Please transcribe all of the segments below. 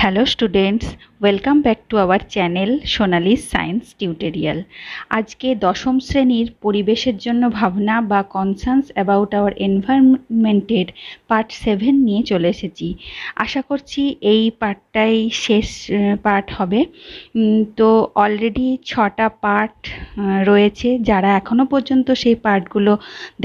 Hello students, welcome back to our channel Sonali's science tutorial. আজকে দশম শ্রেণীর পরিবেশের জন্য ভাবনা বা কনসার্নস অ্যাবাউট আওয়ার এনভায়রনমেন্টের পার্ট 7 নিয়ে চলে এসেছি। আশা করছি এই পার্টটাই শেষ পার্ট হবে। তো অলরেডি 6টা পার্ট রয়েছে। যারা এখনও পর্যন্ত সেই পার্টগুলো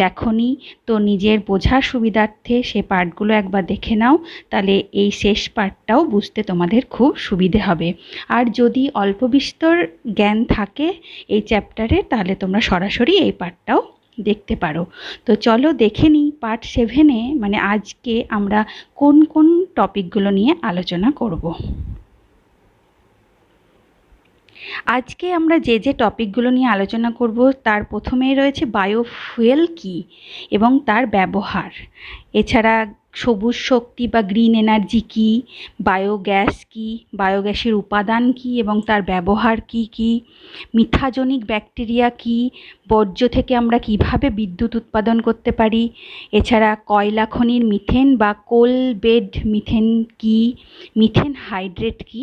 দেখোনি, তো নিজের বোঝার সুবিধার্থে সেই পার্টগুলো একবার দেখে নাও, তাহলে এই শেষ পার্টটাও বুঝতে তোমাদের খুব সুবিধে হবে। আর যদি অল্প বিস্তর জ্ঞান থাকে এই চ্যাপ্টারে, তাহলে তোমরা সরাসরি এই পার্টটাও দেখতে পারো। তো চলো দেখে নিই পার্ট 7-এ মানে আজকে আমরা কোন কোন টপিকগুলো নিয়ে আলোচনা করব। আজকে আমরা যে যে টপিকগুলো নিয়ে আলোচনা করব তার প্রথমেই রয়েছে বায়োফুয়েল কী এবং তার ব্যবহার, এছাড়া সবুজ শক্তি বা গ্রিন এনার্জি কী, বায়োগ্যাস কী, বায়োগ্যাসের উপাদান কী এবং তার ব্যবহার কী কী, মিথাজনিক ব্যাকটেরিয়া কী, বর্জ্য থেকে আমরা কিভাবে বিদ্যুৎ উৎপাদন করতে পারি, এছাড়া কয়লা খনির মিথেন বা কোল বেড মিথেন কী, মিথেন হাইড্রেট কী,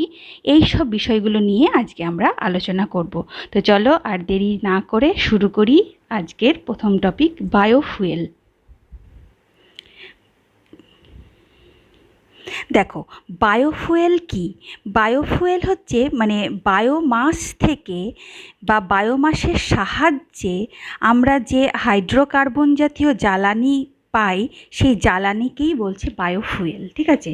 এই সব বিষয়গুলো নিয়ে আজকে আমরা আলোচনা করব। তো চলো আর দেরি না করে শুরু করি আজকের প্রথম টপিক, বায়োফুয়েল। দেখো, বায়োফুয়েল কি? বায়োফুয়েল হচ্ছে মানে বায়োমাস থেকে বা বায়োমাসের সাহায্যে আমরা যে হাইড্রোকার্বন জাতীয় জ্বালানি পাই, সেই জ্বালানিকেই বলছে বায়োফুয়েল। ঠিক আছে,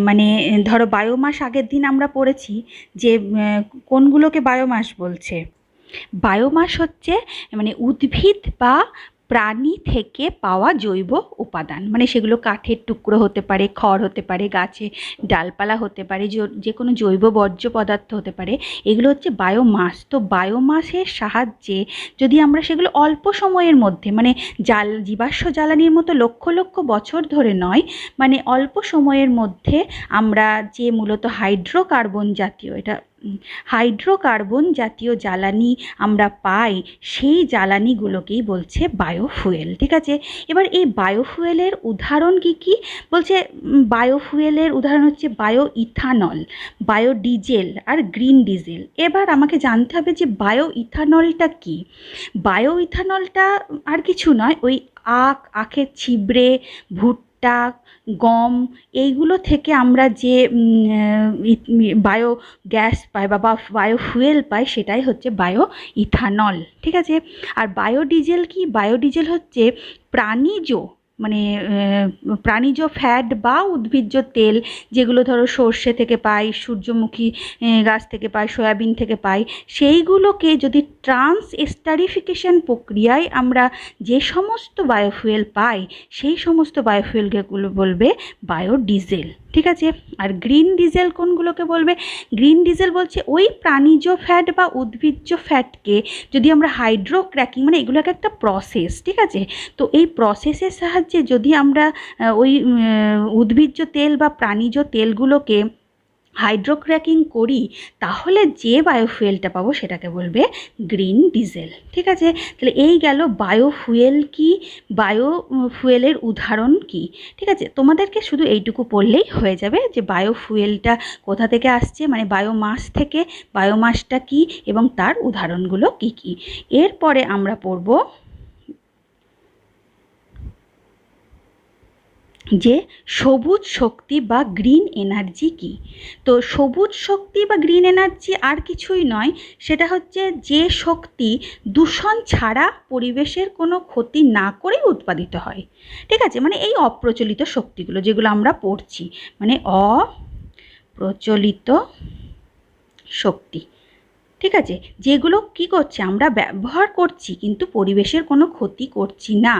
মানে ধরো বায়োমাস আগের দিন আমরা পড়েছি যে কোনগুলোকে বায়োমাস বলছে। বায়োমাস হচ্ছে মানে উদ্ভিদ বা প্রাণী থেকে পাওয়া জৈব উপাদান, মানে সেগুলো কাঠের টুকরো হতে পারে, খড় হতে পারে, গাছে ডালপালা হতে পারে, যে কোনো জৈব বর্জ্য পদার্থ হতে পারে, এগুলো হচ্ছে বায়োমাস। তো বায়োমাসের সাহায্যে যদি আমরা সেগুলো অল্প সময়ের মধ্যে, মানে জীবাশ্ম জ্বালানির মতো লক্ষ লক্ষ বছর ধরে নয়, মানে অল্প সময়ের মধ্যে আমরা যে মূলত হাইড্রোকার্বন জাতীয় জ্বালানি আমরা পাই, সেই জ্বালানিগুলোকেই বলছে বায়োফুয়েল। ঠিক আছে, এবার এই বায়োফুয়েলের উদাহরণ কি কি বলছে? বায়োফুয়েলের উদাহরণ হচ্ছে বায়ো ইথানল, বায়োডিজেল আর গ্রিন ডিজেল। এবার আমাকে জানতে হবে যে বায়ো ইথানলটা কি। বায়ো ইথানলটা আর কিছু নয়, ওই আখের ছিবড়ে, ভুট্টা, গম, এইগুলো থেকে আমরা যে বায়ো গ্যাস পাই বা বায়োফুয়েল পাই, সেটাই হচ্ছে বায়ো ইথানল। ঠিক আছে, আর বায়োডিজেল কি? বায়োডিজেল হচ্ছে প্রাণীজ ফ্যাট বা উদ্ভিজ্জ তেল, যেগুলো ধরো সর্ষে থেকে পাই, সূর্যমুখী গাছ থেকে পাই, সয়াবিন থেকে পাই, সেইগুলোকে যদি ট্রান্সএস্টারিফিকেশন প্রক্রিয়ায় আমরা যে সমস্ত বায়োফুয়েল পাই, সেই সমস্ত বায়োফুয়েলগুলো বলবে বায়োডিজেল। ঠিক আছে, আর গ্রিন ডিজেল কোনগুলোকে বলবে? গ্রিন ডিজেল বলছে ওই প্রাণীজ ফ্যাট বা উদ্ভিজ্জ ফ্যাটকে যদি আমরা হাইড্রোক্র্যাকিং, মানে এগুলো একটা প্রসেস, ঠিক আছে, তো এই প্রসেসের সাহায্যে যদি আমরা ওই উদ্ভিজ্জ তেল বা প্রাণীজ তেলগুলোকে হাইড্রোক্র্যাকিং করি, তাহলে যে বায়োফুয়েলটা পাবো সেটাকে বলবে গ্রিন ডিজেল। ঠিক আছে, তাহলে এই গেল বায়োফুয়েল কি, বায়োফুয়েলের উদাহরণ কি। ঠিক আছে, তোমাদেরকে শুধু এইটুকু পড়লেই হয়ে যাবে যে বায়োফুয়েলটা কোথা থেকে আসছে, মানে বায়োমাস থেকে, বায়োমাসটা কি এবং তার উদাহরণগুলো কি কি। এরপরে আমরা পড়ব যে সবুজ শক্তি বা গ্রিন এনার্জি কী। তো সবুজ শক্তি বা গ্রিন এনার্জি আর কিছুই নয়, সেটা হচ্ছে যে শক্তি দূষণ ছাড়া পরিবেশের কোনো ক্ষতি না করেই উৎপাদিত হয়। ঠিক আছে, মানে এই অপ্রচলিত শক্তিগুলো যেগুলো আমরা পড়ছি, মানে অপ্রচলিত শক্তি। ঠিক আছে, যেগুলো কি করছে, আমরা ব্যবহার করছি কিন্তু পরিবেশের কোনো ক্ষতি করছি না,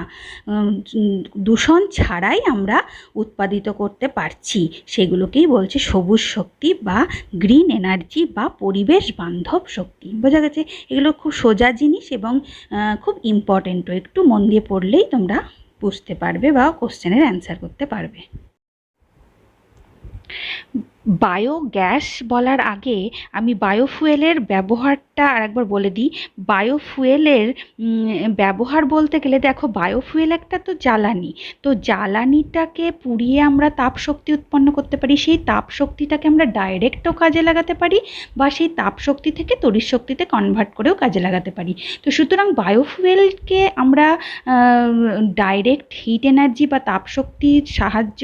দূষণ ছাড়াই আমরা উৎপাদিত করতে পারছি, সেগুলোকেই বলছে সবুজ শক্তি বা গ্রিন এনার্জি বা পরিবেশ বান্ধব শক্তি। বোঝা গেছে? এগুলো খুব সোজা জিনিস এবং খুব ইম্পর্টেন্টও, একটু মন দিয়ে পড়লেই তোমরা বুঝতে পারবে বা কোশ্চেনের অ্যান্সার করতে পারবে। বায়োগ্যাস বলার আগে আমি বায়োফুয়েলের ব্যবহারটা আরেকবার বলে দিই। বায়োফুয়েলের ব্যবহার বলতে গেলে দেখো, বায়োফুয়েল একটা তো জ্বালানি, তো জ্বালানিটাকে পুড়িয়ে আমরা তাপশক্তি উৎপন্ন করতে পারি। সেই তাপশক্তিটাকে আমরা ডাইরেক্টও কাজে লাগাতে পারি, বা সেই তাপশক্তি থেকে তড়িৎ শক্তিতে কনভার্ট করেও কাজে লাগাতে পারি। তো সুতরাং বায়োফুয়েলকে আমরা ডাইরেক্ট হিট এনার্জি বা তাপশক্তির সাহায্য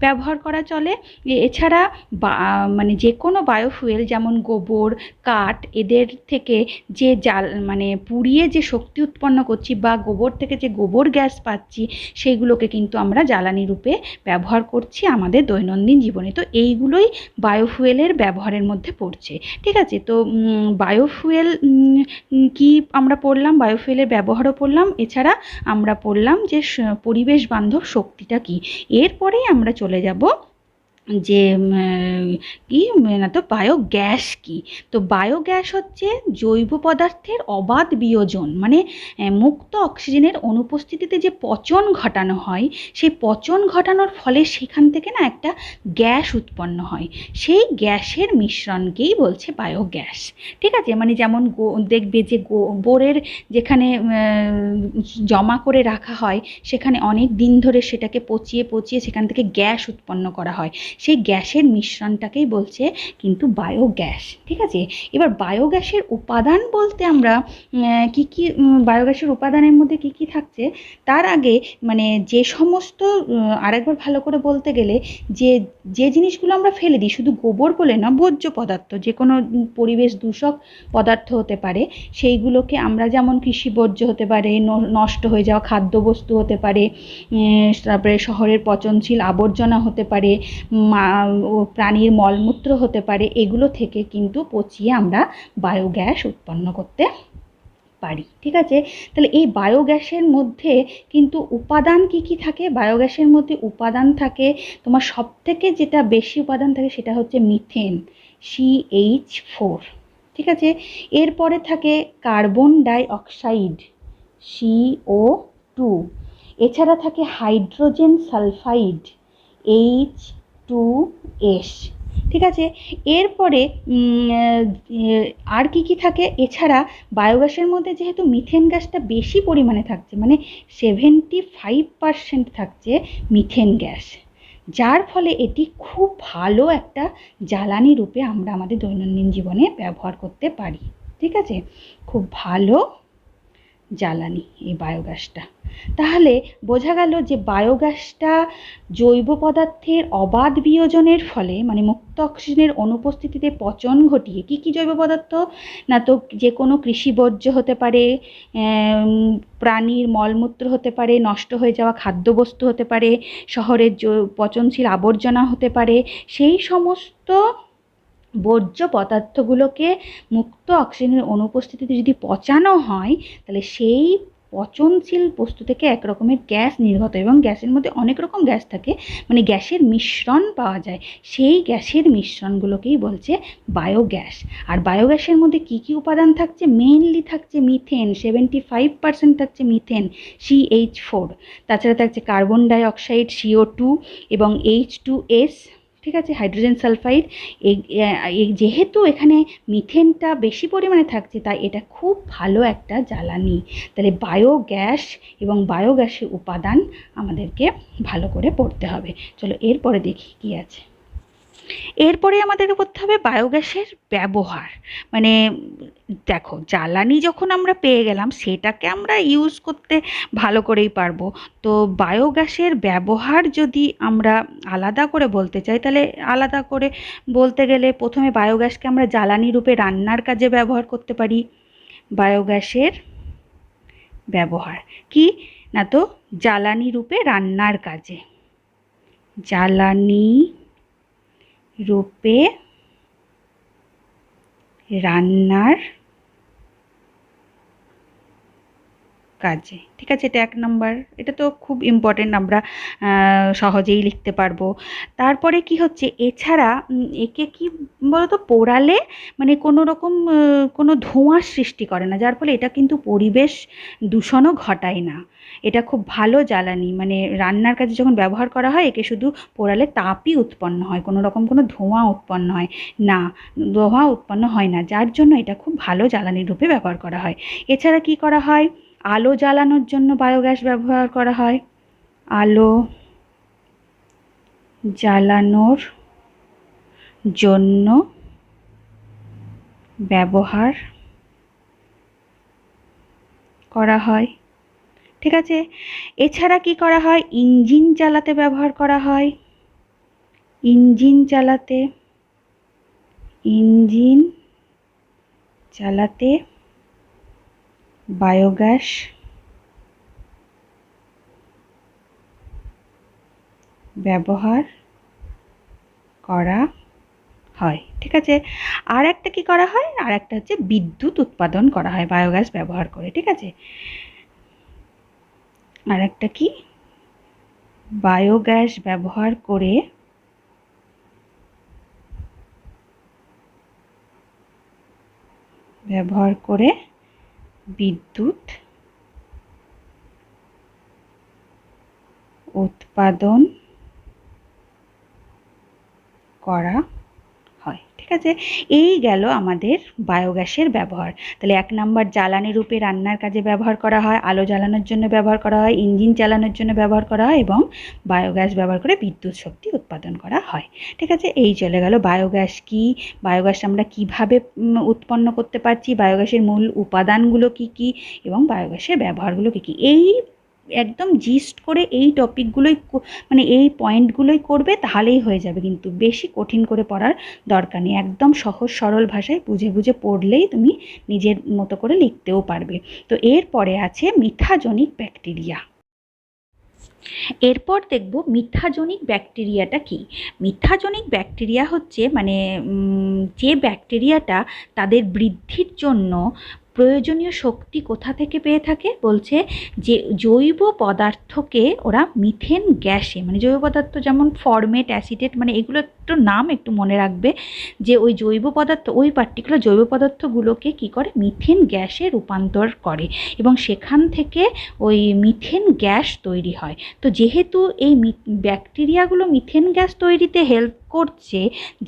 ব্যবহার করা চলে। এছাড়া মানে যে কোনো বায়োফুয়েল, যেমন গোবর, কাঠ, এদের থেকে যে মানে পুড়িয়ে যে শক্তি উৎপন্ন করছি বা গোবর থেকে যে গোবর গ্যাস পাচ্ছি, সেইগুলোকে কিন্তু আমরা জ্বালানি রূপে ব্যবহার করছি আমাদের দৈনন্দিন জীবনে। তো এইগুলোই বায়োফুয়েলের ব্যবহারের মধ্যে পড়ছে। ঠিক আছে, তো বায়োফুয়েল কি আমরা পড়লাম, বায়োফুয়েলের ব্যবহারও পড়লাম, এছাড়া আমরা পড়লাম যে পরিবেশ বান্ধব শক্তিটা কি। এরপরেই আমরা চলে যাব যে কি না, তো বায়োগ্যাস কি। তো বায়োগ্যাস হচ্ছে জৈব পদার্থের অবাধ বিয়োজন, মানে মুক্ত অক্সিজেনের অনুপস্থিতিতে যে পচন ঘটানো হয়, সেই পচন ঘটানোর ফলে সেখান থেকে না একটা গ্যাস উৎপন্ন হয়, সেই গ্যাসের মিশ্রণকেই বলছে বায়োগ্যাস। ঠিক আছে, মানে যেমন দেখবে যে গোবরের যেখানে জমা করে রাখা হয়, সেখানে অনেক দিন ধরে সেটাকে পচিয়ে পচিয়ে সেখান থেকে গ্যাস উৎপন্ন করা হয়, সেই গ্যাসের মিশ্রণটাকেই বলছে কিন্তু বায়োগ্যাস। ঠিক আছে, এবার বায়োগ্যাসের উপাদান বলতে আমরা কি কি, বায়োগ্যাসের উপাদানের মধ্যে কি কি থাকছে তার আগে মানে যে সমস্ত, আরেকবার ভালো করে বলতে গেলে যে জিনিসগুলো আমরা ফেলে দিই, শুধু গোবর বলে না, বর্জ্য পদার্থ, যে কোনো পরিবেশ দূষক পদার্থ হতে পারে, সেইগুলোকে আমরা যেমন কৃষি বর্জ্য হতে পারে, নষ্ট হয়ে যাওয়া খাদ্যবস্তু হতে পারে, তারপরে শহরের পচনশীল আবর্জনা হতে পারে, প্রাণীর মলমূত্র হতে পারে, এগুলো থেকে কিন্তু পচিয়ে আমরা বায়োগ্যাস উৎপন্ন করতে পারি। ঠিক আছে, তাহলে এই বায়োগ্যাসের মধ্যে কিন্তু উপাদান কি কি থাকে? বায়োগ্যাসের মধ্যে উপাদান থাকে, তোমার সবথেকে যেটা বেশি উপাদান থাকে সেটা হচ্ছে মিথেন, CH4। ঠিক আছে, এরপরে থাকে কার্বন ডাই অক্সাইড, CO2। এছাড়া থাকে হাইড্রোজেন সালফাইড, H2S। ঠিক আছে, এরপরে আর কি কি থাকে? এছাড়া বায়োগ্যাসের মধ্যে যেহেতু মিথেন গ্যাসটা বেশি পরিমাণে থাকছে, মানে 75% থাকছে মিথেন গ্যাস, যার ফলে এটি খুব ভালো একটা জ্বালানি রূপে আমরা আমাদের দৈনন্দিন জীবনে ব্যবহার করতে পারি। ঠিক আছে, খুব ভালো জ্বালানি এই বায়োগ্যাসটা। তাহলে বোঝা গেল যে বায়োগ্যাসটা জৈব পদার্থের অবাধ বিয়োজনের ফলে, মানে মুক্ত অক্সিজেনের অনুপস্থিতিতে পচন ঘটিয়ে, কি কি জৈব পদার্থ না, তো যে কোনো কৃষি বর্জ্য হতে পারে, প্রাণীর মলমূত্র হতে পারে, নষ্ট হয়ে যাওয়া খাদ্যবস্তু হতে পারে, শহরের পচনশীল আবর্জনা হতে পারে, সেই সমস্ত বর্জ্য পদার্থগুলোকে মুক্ত অক্সিজেনের অনুপস্থিতিতে যদি পচানো হয়, তাহলে সেই পচনশীল বস্তু থেকে এক রকমের গ্যাস নির্গত, এবং গ্যাসের মধ্যে অনেক রকম গ্যাস থাকে, মানে গ্যাসের মিশ্রণ পাওয়া যায়, সেই গ্যাসের মিশ্রণগুলোকেই বলছে বায়োগ্যাস। আর বায়োগ্যাসের মধ্যে কি কি উপাদান থাকছে? মেইনলি থাকছে মিথেন, 75% থাকছে মিথেন, CH4। তাছাড়া থাকছে কার্বন ডাই অক্সাইড, CO2, এবং H2S। ঠিক আছে, হাইড্রোজেন সালফাইড। যেহেতু এখানে মিথেনটা বেশি পরিমাণে থাকছে, তাই এটা খুব ভালো একটা জ্বালানি। তাহলে বায়োগ্যাস এবং বায়োগ্যাসের উপাদান আমাদেরকে ভালো করে পড়তে হবে। চলো এরপরে দেখি কি আছে। এরপরে আমাদেরকে করতে হবে বায়োগ্যাসের ব্যবহার। মানে দেখো, জ্বালানি যখন আমরা পেয়ে গেলাম, সেটাকে আমরা ইউজ করতে ভালো করেই পারবো। তো বায়োগ্যাসের ব্যবহার যদি আমরা আলাদা করে বলতে চাই, তাহলে আলাদা করে বলতে গেলে প্রথমে বায়োগ্যাসকে আমরা জ্বালানি রূপে রান্নার কাজে ব্যবহার করতে পারি। বায়োগ্যাসের ব্যবহার কি না, তো জ্বালানি রূপে রান্নার কাজে, জ্বালানি রূপে রান্নার কাজে। ঠিক আছে, এটা 1 নাম্বার। এটা তো খুব ইম্পর্টেন্ট, আমরা সহজেই লিখতে পারবো। তারপরে কি হচ্ছে, এছাড়া একে কি বলতো, পোড়ালে মানে কোনো রকম কোনো ধোঁয়ার সৃষ্টি করে না, যার ফলে এটা কিন্তু পরিবেশ দূষণও ঘটায় না। এটা খুব ভালো জ্বালানি, মানে রান্নার কাজে যখন ব্যবহার করা হয় একে শুধু পোড়ালে তাপই উৎপন্ন হয়, কোনো রকম কোনো ধোঁয়া উৎপন্ন হয় না, ধোঁয়া উৎপন্ন হয় না, যার জন্য এটা খুব ভালো জ্বালানি রূপে ব্যবহার করা হয়। এছাড়া কি করা হয়, আলো জ্বালানোর জন্য বায়োগ্যাস ব্যবহার করা হয়। আলো জ্বালানোর জন্য ব্যবহার করা হয়। ঠিক আছে, এছাড়া কি করা হয়, ইঞ্জিন চালাতে ব্যবহার করা হয়। ইঞ্জিন চালাতে বায়োগ্যাস ব্যবহার করা হয়। ঠিক আছে, আর একটা কি করা হয়, আর একটা হচ্ছে বিদ্যুৎ উৎপাদন করা হয় বায়োগ্যাস ব্যবহার করে। ঠিক আছে, আর একটা কি, বায়োগ্যাস ব্যবহার করে বিদ্যুৎ উৎপাদন করা হয়। ঠিক আছে, এই গেল আমাদের বায়োগ্যাসের ব্যবহার। তাহলে 1 নাম্বার জ্বালানি রূপে রান্নার কাজে ব্যবহার করা হয়, আলো জ্বালানোর জন্য ব্যবহার করা হয়, ইঞ্জিন চালানোর জন্য ব্যবহার করা হয় এবং বায়োগ্যাস ব্যবহার করে বিদ্যুৎ শক্তি উৎপাদন করা হয়। ঠিক আছে, এই চলে গেল বায়োগ্যাস কি, বায়োগ্যাস আমরা কিভাবে উৎপন্ন করতে পারছি, বায়োগ্যাসের মূল উপাদানগুলো কি কি এবং বায়োগ্যাসের ব্যবহারগুলো কি কি। এই একদম জিস্ট করে এই টপিকগুলোই মানে এই পয়েন্টগুলোই করবে, তাহলেই হয়ে যাবে, কিন্তু বেশি কঠিন করে পড়ার দরকার নেই। একদম সহজ সরল ভাষায় বুঝে বুঝে পড়লেই তুমি নিজের মতো করে লিখতেও পারবে। তো এরপরে আছে মিথাজনিক ব্যাকটেরিয়া। এরপর দেখব মিথাজনিক ব্যাকটেরিয়াটা কি। মিথাজনিক ব্যাকটেরিয়া হচ্ছে মানে যে ব্যাকটেরিয়াটা তাদের বৃদ্ধির জন্য প্রয়োজনীয় শক্তি কোথা থেকে পেয়ে থাকে, বলছে যে জৈব পদার্থকে ওরা মিথেন গ্যাসে, মানে জৈব পদার্থ যেমন ফরমেট, অ্যাসিটেট, মানে এগুলো একটু নাম একটু মনে রাখবে, যে ওই জৈব পদার্থ, ওই পার্টিকুলার জৈব পদার্থগুলোকে কি করে, মিথেন গ্যাসে রূপান্তর করে এবং সেখান থেকে ওই মিথেন গ্যাস তৈরি হয়। তো যেহেতু এই ব্যাকটেরিয়াগুলো মিথেন গ্যাস তৈরিতে হেল্প করছে,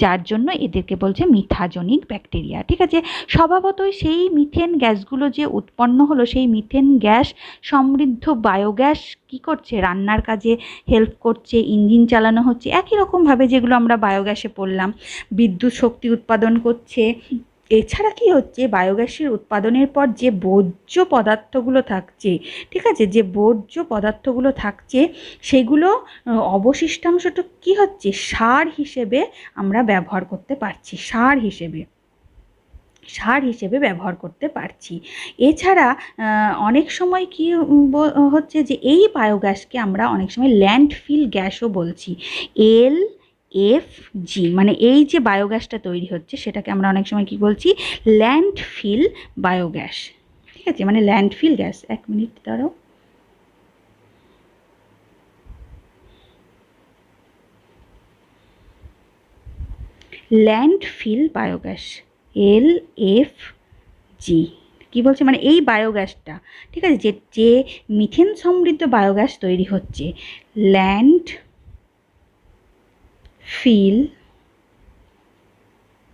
যার জন্য এদেরকে বলছে মিথাজনিক ব্যাকটেরিয়া। ঠিক আছে, স্বভাবতই সেই মিথেন গ্যাসগুলো যে উৎপন্ন হলো, সেই মিথেন গ্যাস সমৃদ্ধ বায়োগ্যাস কি করছে, রান্নার কাজে হেল্প করছে, ইঞ্জিন চালানো হচ্ছে, একই রকমভাবে যেগুলো আমরা বায়োগ্যাসে পড়লাম, বিদ্যুৎ শক্তি উৎপাদন করছে। এছাড়া কি হচ্ছে, বায়োগ্যাসের উৎপাদনের পর যে বর্জ্য পদার্থগুলো থাকছে, ঠিক আছে, যে বর্জ্য পদার্থগুলো থাকছে সেগুলো অবশিষ্টাংশটা কি হচ্ছে, সার হিসেবে আমরা ব্যবহার করতে পারছি, সার হিসেবে ব্যবহার করতে পারছি। এছাড়া অনেক সময় কি হচ্ছে, যে এই বায়োগ্যাসকে আমরা অনেক সময় ল্যান্ডফিল গ্যাসও বলছি। LFG, মানে এই যে বায়োগ্যাসটা তৈরি হচ্ছে সেটাকে আমরা অনেক সময় কি বলছি, ল্যান্ডফিল বায়োগ্যাস। ঠিক আছে, মানে ল্যান্ডফিল গ্যাস। 1 মিনিট দাঁড়াও। ল্যান্ডফিল বায়োগ্যাস, LFG কি বলছে, মানে এই বায়োগ্যাসটা, ঠিক আছে, যে মিথেন সমৃদ্ধ বায়োগ্যাস তৈরি হচ্ছে, ল্যান্ডফিল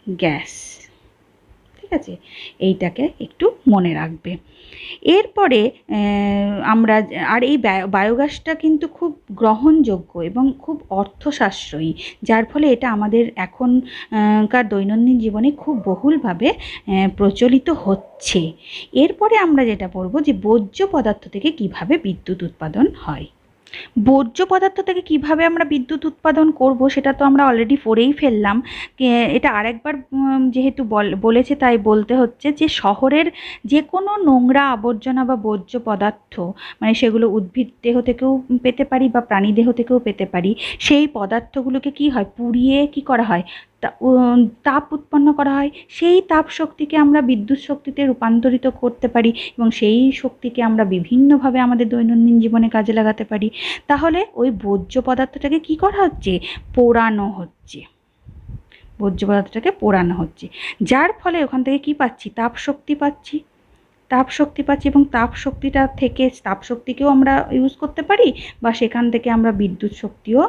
গ্যাস। ঠিক আছে, এইটাকে একটু মনে রাখবে। এরপরে আমরা আর এই বায়োগ্যাসটা কিন্তু খুব গ্রহণযোগ্য এবং খুব অর্থ সাশ্রয়ী, যার ফলে এটা আমাদের এখনকার দৈনন্দিন জীবনে খুব বহুলভাবে প্রচলিত হচ্ছে। এরপরে আমরা যেটা পড়ব, যে বর্জ্য পদার্থ থেকে কিভাবে বিদ্যুৎ উৎপাদন হয়। বর্জ্য পদার্থ থেকে কিভাবে আমরা বিদ্যুৎ উৎপাদন করব সেটা তো আমরা অলরেডি পড়েই ফেললাম। এটা আরেকবার যেহেতু বলেছে তাই বলতে হচ্ছে, যে শহরের যে কোনো নোংরা আবর্জনা বা বর্জ্য পদার্থ, মানে সেগুলো উদ্ভিদ দেহ থেকেও পেতে পারি বা প্রাণী দেহ থেকেও পেতে পারি, সেই পদার্থগুলোকে কি হয়, পুড়িয়ে কি করা হয়, তাপ উৎপন্ন করা হয়, সেই তাপ শক্তিকে আমরা বিদ্যুৎ শক্তিতে রূপান্তরিত করতে পারি এবং সেই শক্তিকে আমরা বিভিন্নভাবে আমাদের দৈনন্দিন জীবনে কাজে লাগাতে পারি। তাহলে ওই বর্জ্য পদার্থটাকে কী করা হচ্ছে? পোড়ানো হচ্ছে। বর্জ্য পদার্থটাকে পোড়ানো হচ্ছে, যার ফলে ওখান থেকে কী পাচ্ছি? তাপ শক্তি পাচ্ছি। তাপ শক্তি পাচ্ছি এবং তাপ শক্তিটা থেকে তাপ শক্তিকেও আমরা ইউজ করতে পারি বা সেখান থেকে আমরা বিদ্যুৎ শক্তিও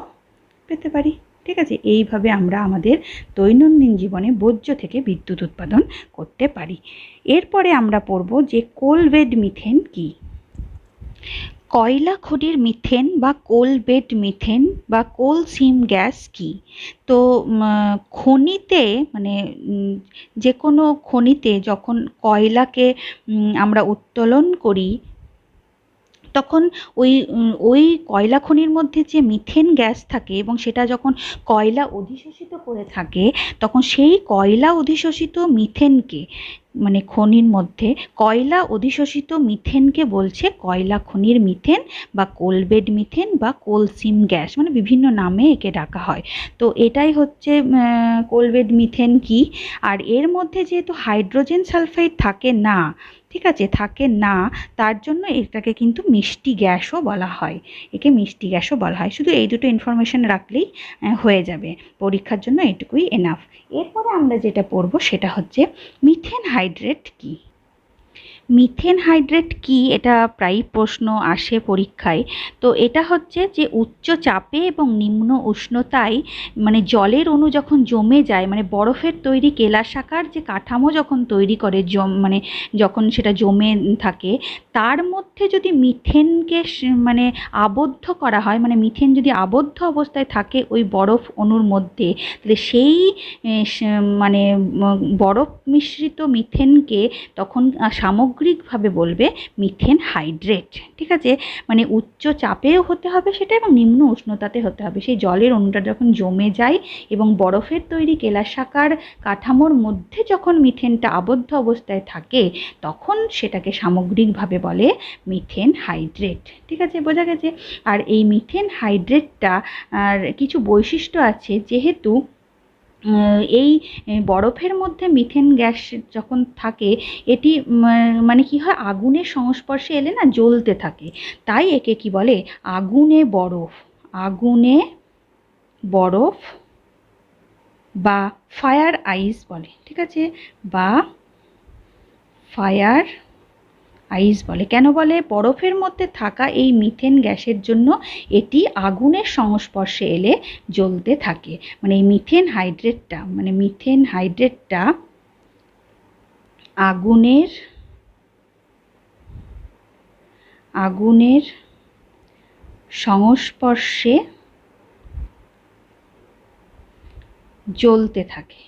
পেতে পারি। ঠিক আছে, এইভাবে আমরা আমাদের দৈনন্দিন জীবনে বর্জ্য থেকে বিদ্যুৎ উৎপাদন করতে পারি। এরপরে আমরা পড়ব যে কোল বেড মিথেন কী। কয়লা খনির মিথেন বা কোল বেড মিথেন বা কোল সিম গ্যাস কী? তো খনিতে মানে যে কোনো খনিতে যখন কয়লাকে আমরা উত্তোলন করি তখন ওই কয়লা খনির মধ্যে যে মিথেন গ্যাস থাকে এবং সেটা যখন কয়লা অধিশোষিত করে থাকে তখন সেই কয়লা অধিশোষিত মিথেনকে মানে খনির মধ্যে কয়লা অধিশোষিত মিথেনকে বলছে কয়লা খনির মিথেন বা কোলবেড মিথেন বা কোল সিম গ্যাস, মানে বিভিন্ন নামে একে ডাকা হয়। তো এটাই হচ্ছে কোলবেড মিথেন কী। আর এর মধ্যে যেহেতু হাইড্রোজেন সালফাইড থাকে না, ঠিক আছে, থাকে না, তার জন্য এটাকে কিন্তু মিষ্টি গ্যাসও বলা হয়। একে মিষ্টি গ্যাসও বলা হয়। শুধু এই দুটো ইনফরমেশন রাখলেই হয়ে যাবে, পরীক্ষার জন্য এটুকুই এনাফ। এরপরে আমরা যেটা পড়ব সেটা হচ্ছে মিথেন হাইড্রেট কী। মিথেন হাইড্রেট কী, এটা প্রায়ই প্রশ্ন আসে পরীক্ষায়। তো এটা হচ্ছে যে উচ্চ চাপে এবং নিম্ন উষ্ণতায় মানে জলের অণু যখন জমে যায়, মানে বরফের তৈরি কেলাসাকার যে কাঠামো যখন তৈরি করে মানে যখন সেটা জমে থাকে, তার মধ্যে যদি মিথেনকে মানে আবদ্ধ করা হয়, মানে মিথেন যদি আবদ্ধ অবস্থায় থাকে ওই বরফ অণুর মধ্যে, তাহলে সেই মানে বরফ মিশ্রিত মিথেনকে তখন সামগ্রিকভাবে বলবে মিথেন হাইড্রেট। ঠিক আছে, মানে উচ্চ চাপেও হতে হবে সেটা এবং নিম্ন উষ্ণতাতে হতে হবে। সেই জলের অণুটা যখন জমে যায় এবং বরফের তৈরি কেলাসাকার কাঠামোর মধ্যে যখন মিথেনটা আবদ্ধ অবস্থায় থাকে তখন সেটাকে সামগ্রিকভাবে বলে মিথেন হাইড্রেট। ঠিক আছে, বোঝা গেছে। আর এই মিথেন হাইড্রেটটা আর কিছু বৈশিষ্ট্য আছে, যেহেতু এই বরফের মধ্যে মিথেন গ্যাস যখন থাকে এটি মানে কি হয়, আগুনের সংস্পর্শে এলে না জ্বলতে থাকে, তাই একে কি বলে? আগুনে বরফ। আগুনে বরফ বা ফায়ার আইস বলে। ঠিক আছে, বা ফায়ার আইস বলে। কেন বলে? বরফের মধ্যে থাকা এই মিথেন গ্যাসের জন্য এটি আগুনের সংস্পর্শে এলে জ্বলতে থাকে। মানে এই মিথেন হাইড্রেটটা আগুনের সংস্পর্শে জ্বলতে থাকে।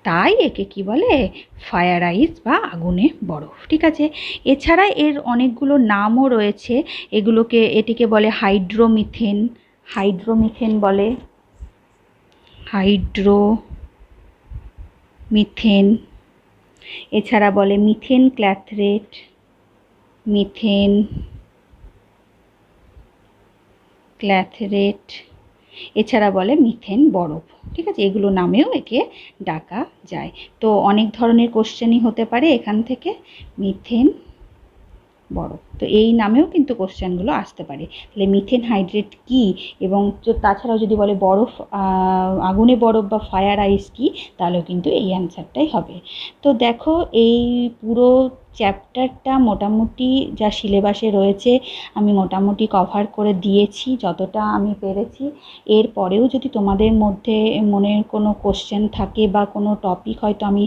তাই একে কি বলে? ফায়ার আইস বা আগুনে বরফ। ঠিক আছে, এছাড়া এর অনেকগুলো নামও রয়েছে। এটিকে বলে হাইড্রোমিথেন বলে, হাইড্রোমিথেন। এছাড়া বলে মিথেন ক্ল্যাথরেট, এছাড়া বলে মিথেন বরফ। ঠিক আছে, এগুলো নামেও একে ডাকা যায়। তো অনেক ধরনের কোশ্চেনই হতে পারে এখান থেকে। মিথেন বরফ, তো এই নামেও কিন্তু কোশ্চেনগুলো আসতে পারে। তাহলে মিথেন হাইড্রেট কী, এবং তাছাড়াও যদি বলে বরফ, আগুনে বরফ বা ফায়ার আইস কী, তাহলেও কিন্তু এই অ্যান্সারটাই হবে। তো দেখো, এই পুরো চ্যাপ্টারটা মোটামুটি যা সিলেবাসে রয়েছে আমি মোটামুটি কভার করে দিয়েছি যতটা আমি পেরেছি। এরপরেও যদি তোমাদের মধ্যে মনের কোনো কোশ্চেন থাকে বা কোনো টপিক হয়তো আমি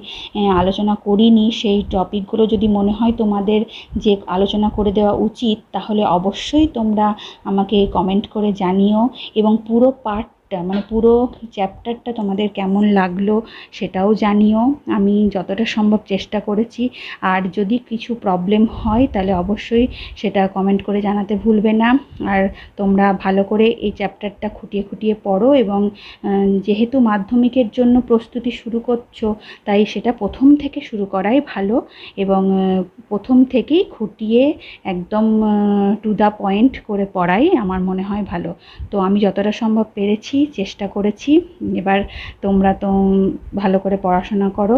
আলোচনা করিনি, সেই টপিকগুলো যদি মনে হয় তোমাদের যে আলোচনা করে দেওয়া উচিত, তাহলে অবশ্যই তোমরা আমাকে কমেন্ট করে জানিও। এবং পুরো পার্ট মানে পুরো চ্যাপ্টারটা তোমাদের কেমন লাগলো সেটাও জানিও। আমি যতটা সম্ভব চেষ্টা করেছি, আর যদি কিছু প্রবলেম হয় তাহলে অবশ্যই সেটা কমেন্ট করে জানাতে ভুলবে না। আর তোমরা ভালো করে এই চ্যাপ্টারটা খুঁটিয়ে খুঁটিয়ে পড়ো, এবং যেহেতু মাধ্যমিকের জন্য প্রস্তুতি শুরু করছো তাই সেটা প্রথম থেকে শুরু করাই ভালো, এবং প্রথম থেকেই খুঁটিয়ে একদম টু দ্য পয়েন্ট করে পড়াই আমার মনে হয় ভালো। তো আমি যতটা সম্ভব পেরেছি, চেষ্টা করেছি। এবার তোমরা তো ভালো করে পড়াশোনা করো,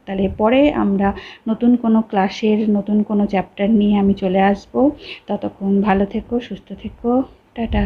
তাহলে পরে আমরা নতুন কোনো ক্লাসের নতুন কোনো চ্যাপ্টার নিয়ে আমি চলে আসবো। ততক্ষণ ভালো থেকো, সুস্থ থেকো, টাটা।